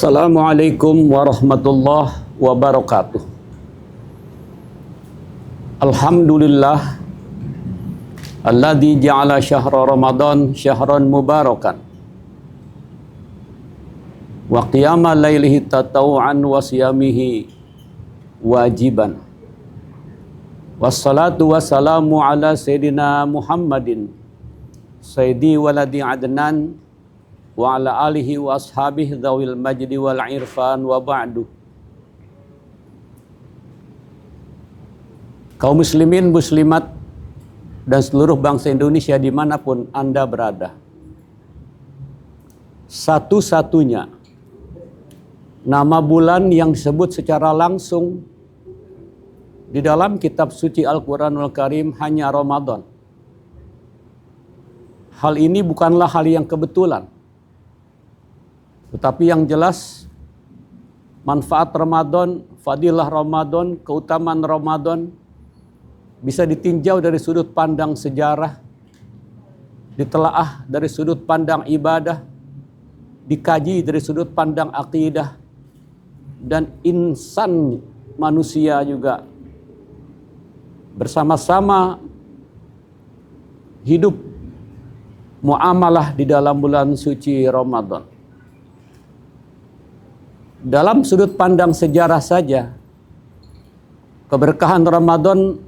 Assalamualaikum warahmatullahi wabarakatuh. Alhamdulillah alladzi ja'ala syahra Ramadan syahran mubarakan wa qiyama lailihi tatawu'an wa siyamihi wajiban. Wassalatu wassalamu ala sayyidina Muhammadin sayyidi waladi adnan wa ala alihi wa ashabihi dhawil majdi wal irfan wa ba'du. Kaum muslimin muslimat dan seluruh bangsa Indonesia dimanapun Anda berada, satu-satunya nama bulan yang disebut secara langsung di dalam kitab suci Al-Quranul Karim hanya Ramadan. Hal ini bukanlah hal yang kebetulan, tetapi yang jelas manfaat Ramadan, fadilah Ramadan, keutamaan Ramadan bisa ditinjau dari sudut pandang sejarah, ditelaah dari sudut pandang ibadah, dikaji dari sudut pandang akidah, dan insan manusia juga bersama-sama hidup muamalah di dalam bulan suci Ramadan. Dalam sudut pandang sejarah saja, keberkahan Ramadan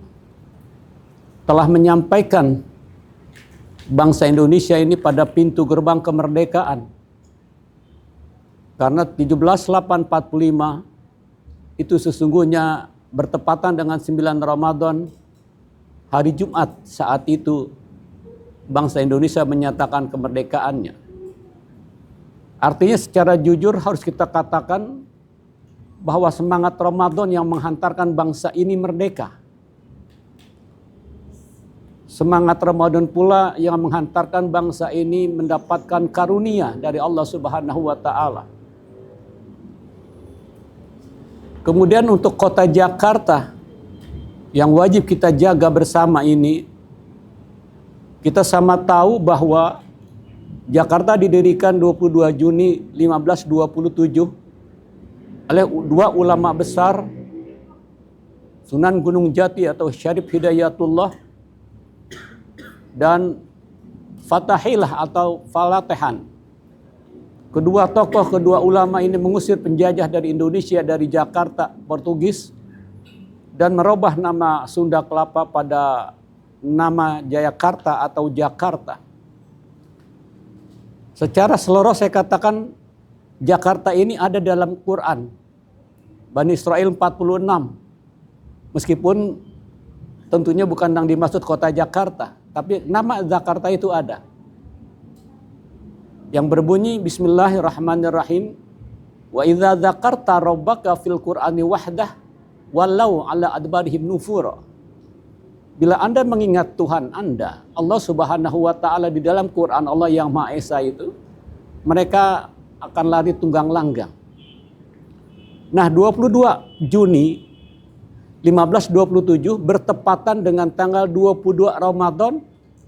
telah menyampaikan bangsa Indonesia ini pada pintu gerbang kemerdekaan. Karena 17845 itu sesungguhnya bertepatan dengan 9 Ramadan, hari Jumat saat itu bangsa Indonesia menyatakan kemerdekaannya. Artinya secara jujur harus kita katakan bahwa semangat Ramadan yang menghantarkan bangsa ini merdeka. Semangat Ramadan pula yang menghantarkan bangsa ini mendapatkan karunia dari Allah Subhanahu wa Ta'ala. Kemudian untuk kota Jakarta yang wajib kita jaga bersama ini, kita sama tahu bahwa Jakarta didirikan 22 Juni 1527 oleh dua ulama besar, Sunan Gunung Jati atau Syarif Hidayatullah dan Fatahillah atau Falatehan. Kedua tokoh, kedua ulama ini mengusir penjajah dari Indonesia, dari Jakarta, Portugis, dan merubah nama Sunda Kelapa pada nama Jayakarta atau Jakarta. Secara seluruh saya katakan Jakarta ini ada dalam Quran. Bani Israel 46. Meskipun tentunya bukan yang dimaksud kota Jakarta, tapi nama Jakarta itu ada. Yang berbunyi Bismillahirrahmanirrahim. Wa idza dzakarta rabbaka fil Qur'ani wahdah walau ala adbarihim nufura. Bila Anda mengingat Tuhan Anda, Allah Subhanahu wa Ta'ala di dalam Quran Allah yang Maha Esa itu, mereka akan lari tunggang langgang. Nah, 22 Juni 1527 bertepatan dengan tanggal 22 Ramadan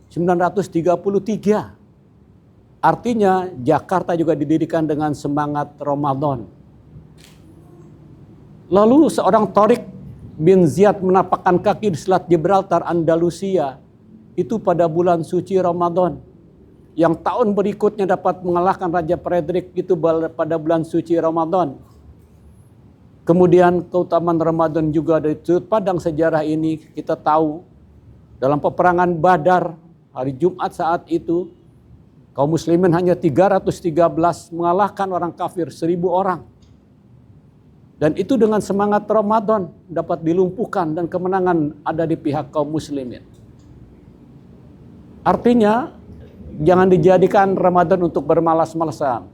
933. Artinya Jakarta juga didirikan dengan semangat Ramadan. Lalu seorang Tariq bin Ziyad menapakkan kaki di Selat Gibraltar, Andalusia, itu pada bulan suci Ramadan. Yang tahun berikutnya dapat mengalahkan Raja Frederick itu pada bulan suci Ramadan. Kemudian keutamaan Ramadan juga dari sudut pandang sejarah ini kita tahu. Dalam peperangan Badar, hari Jumat saat itu, kaum muslimin hanya 313 mengalahkan orang kafir 1000 orang. Dan itu dengan semangat Ramadan dapat dilumpuhkan dan kemenangan ada di pihak kaum muslimin. Artinya jangan dijadikan Ramadan untuk bermalas-malasan.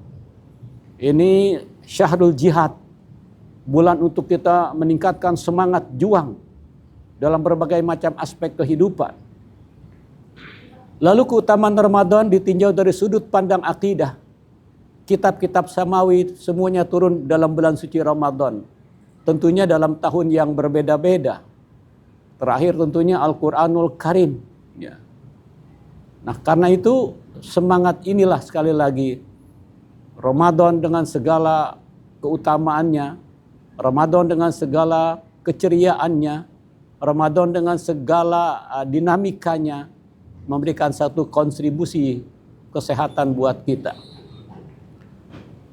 Ini syahrul jihad, bulan untuk kita meningkatkan semangat juang dalam berbagai macam aspek kehidupan. Lalu keutamaan Ramadan ditinjau dari sudut pandang akidah. Kitab-kitab samawi semuanya turun dalam bulan suci Ramadan. Tentunya dalam tahun yang berbeda-beda. Terakhir tentunya Al-Quranul Karim. Ya. Nah karena itu semangat inilah sekali lagi Ramadan dengan segala keutamaannya, Ramadan dengan segala keceriaannya, Ramadan dengan segala dinamikanya memberikan satu kontribusi kesehatan buat kita.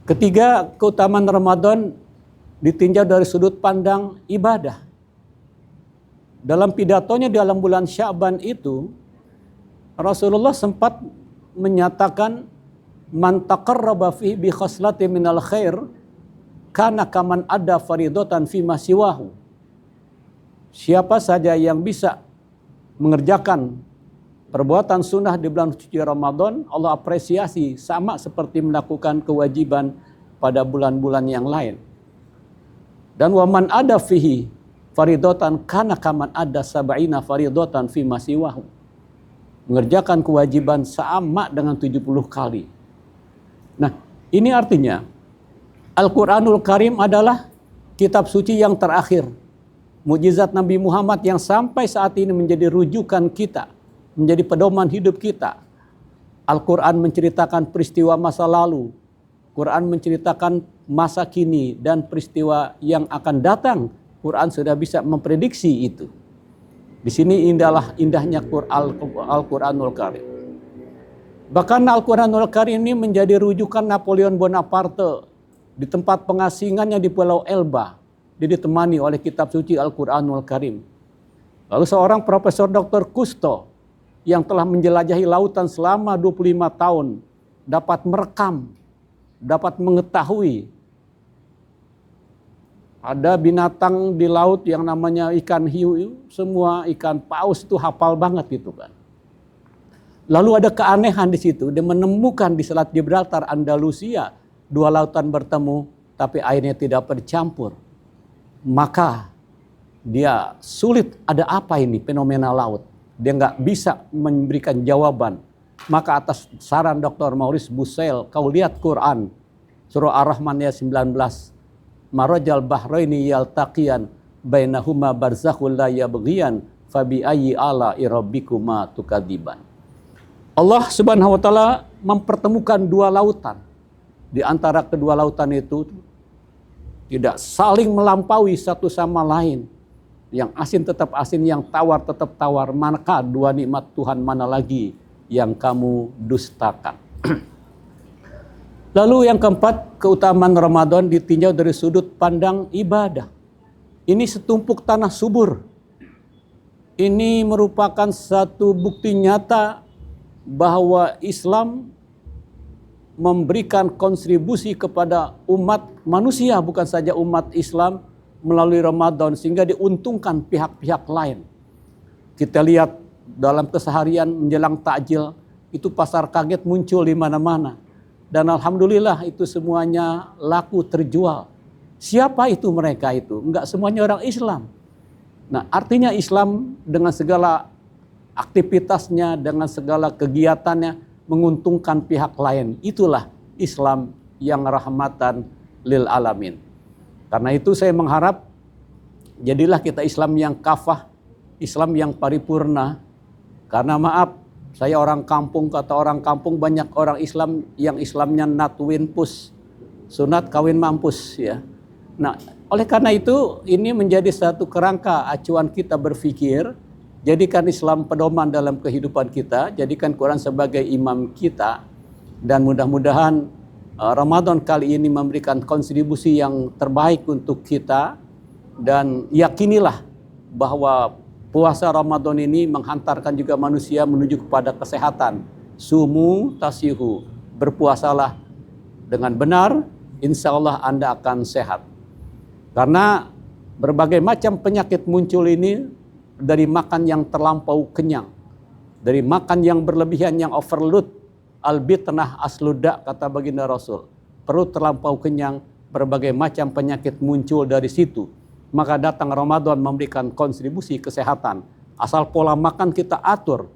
Ketiga, keutamaan Ramadan ditinjau dari sudut pandang ibadah. Dalam pidatonya dalam bulan Sya'ban itu, Rasulullah sempat menyatakan, man taqarraba fihi bi khaslatin minal khair kana kaman ada faridatan fi ma siwahu. Siapa saja yang bisa mengerjakan perbuatan sunnah di bulan suci Ramadan, Allah apresiasi sama seperti melakukan kewajiban pada bulan-bulan yang lain. Dan waman ada fihi faridatan kana kaman ada sab'ina faridatan fi ma siwahu. Mengerjakan kewajiban sama dengan 70 kali. Nah, ini artinya Al-Quranul Karim adalah kitab suci yang terakhir. Mukjizat Nabi Muhammad yang sampai saat ini menjadi rujukan kita, menjadi pedoman hidup kita. Al-Quran menceritakan peristiwa masa lalu, Quran menceritakan masa kini dan peristiwa yang akan datang. Quran sudah bisa memprediksi itu. Di sini indahnya Al-Quranul Karim. Bahkan Al-Quranul Karim ini menjadi rujukan Napoleon Bonaparte di tempat pengasingannya di Pulau Elba. Dia ditemani oleh kitab suci Al-Quranul Karim. Lalu seorang Profesor Dr. Cousteau yang telah menjelajahi lautan selama 25 tahun dapat merekam, dapat mengetahui ada binatang di laut yang namanya ikan hiu, semua ikan paus itu hafal banget gitu kan. Lalu ada keanehan di situ, dia menemukan di Selat Gibraltar Andalusia dua lautan bertemu tapi airnya tidak bercampur. Maka dia sulit, ada apa ini fenomena laut? Dia nggak bisa memberikan jawaban. Maka atas saran Dr. Maurice Bucaille, kau lihat Quran, surah Ar-Rahman ayat 19. Marajal bahraini yaltaqiyan bainahuma barzakhul la yabghiyan fabi ayyi ala rabbikuma tukadziban. Allah Subhanahu wa taala mempertemukan dua lautan. Di antara kedua lautan itu tidak saling melampaui satu sama lain. Yang asin tetap asin, yang tawar tetap tawar. Maka dua nikmat Tuhan mana lagi yang kamu dustakan? Lalu yang keempat, keutamaan Ramadan ditinjau dari sudut pandang ibadah. Ini setumpuk tanah subur. Ini merupakan satu bukti nyata bahwa Islam memberikan kontribusi kepada umat manusia, bukan saja umat Islam melalui Ramadan, sehingga diuntungkan pihak-pihak lain. Kita lihat dalam keseharian menjelang takjil, itu pasar kaget muncul di mana-mana. Dan alhamdulillah itu semuanya laku terjual. Siapa itu mereka itu? Enggak semuanya orang Islam. Nah, artinya Islam dengan segala aktivitasnya, dengan segala kegiatannya menguntungkan pihak lain. Itulah Islam yang rahmatan lil alamin. Karena itu saya mengharap jadilah kita Islam yang kafah, Islam yang paripurna. Karena maaf, saya orang kampung, kata orang kampung banyak orang Islam yang Islamnya natwin pus, sunat kawin mampus ya. Nah, oleh karena itu ini menjadi satu kerangka acuan kita berpikir. Jadikan Islam pedoman dalam kehidupan kita, jadikan Quran sebagai imam kita, dan mudah-mudahan Ramadan kali ini memberikan kontribusi yang terbaik untuk kita, dan yakinilah bahwa puasa Ramadan ini menghantarkan juga manusia menuju kepada kesehatan. Sumu tasihu, berpuasalah dengan benar, insya Allah Anda akan sehat. Karena berbagai macam penyakit muncul ini dari makan yang terlampau kenyang, dari makan yang berlebihan, yang overload, albitnah asluda, kata baginda Rasul. Perut terlampau kenyang, berbagai macam penyakit muncul dari situ. Maka datang Ramadan memberikan kontribusi kesehatan. Asal pola makan kita atur.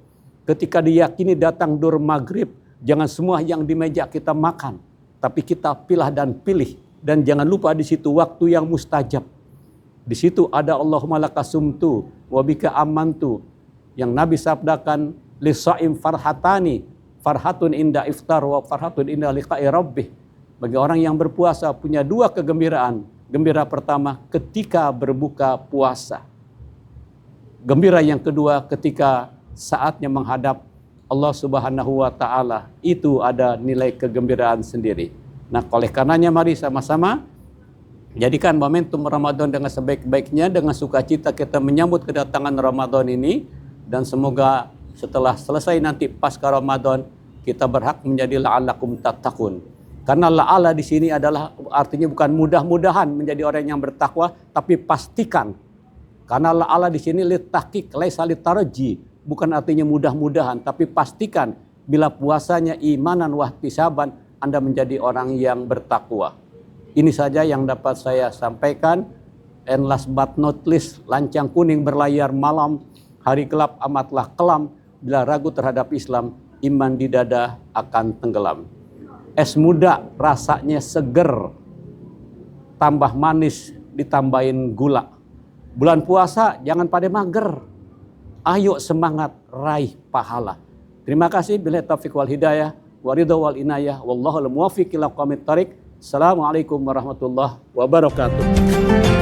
Ketika diyakini datang dur maghrib, jangan semua yang di meja kita makan, tapi kita pilah dan pilih. Dan jangan lupa di situ waktu yang mustajab. Di situ ada Allahumma lakasumtu wa bika amantu, yang Nabi sabdakan, lisaim farhatani, farhatun inda iftar wa farhatun inda liqa'i rabbih. Bagi orang yang berpuasa punya dua kegembiraan. Gembira pertama ketika berbuka puasa. Gembira yang kedua ketika saatnya menghadap Allah Subhanahu wa Ta'ala. Itu ada nilai kegembiraan sendiri. Nah, oleh karenanya mari sama-sama jadikan momentum Ramadan dengan sebaik-baiknya, dengan sukacita kita menyambut kedatangan Ramadan ini, dan semoga setelah selesai nanti pasca Ramadan kita berhak menjadi la'allakum tattaqun. Karena la'ala di sini adalah artinya bukan mudah-mudahan menjadi orang yang bertakwa, tapi pastikan. Karena la'ala di sini litahqiq laisa litaraji, bukan artinya mudah-mudahan, tapi pastikan bila puasanya imanan wahtisaban Anda menjadi orang yang bertakwa. Ini saja yang dapat saya sampaikan. And last but not least, lancang kuning berlayar malam, hari gelap amatlah kelam, bila ragu terhadap Islam, iman di dada akan tenggelam. Es muda rasanya seger, tambah manis ditambahin gula. Bulan puasa jangan pada mager, ayo semangat raih pahala. Terima kasih. Billahi taufiq wal hidayah, waridho wal inayah, wallahu al muwaffiq ila aqwamit thariq. Assalamualaikum warahmatullahi wabarakatuh.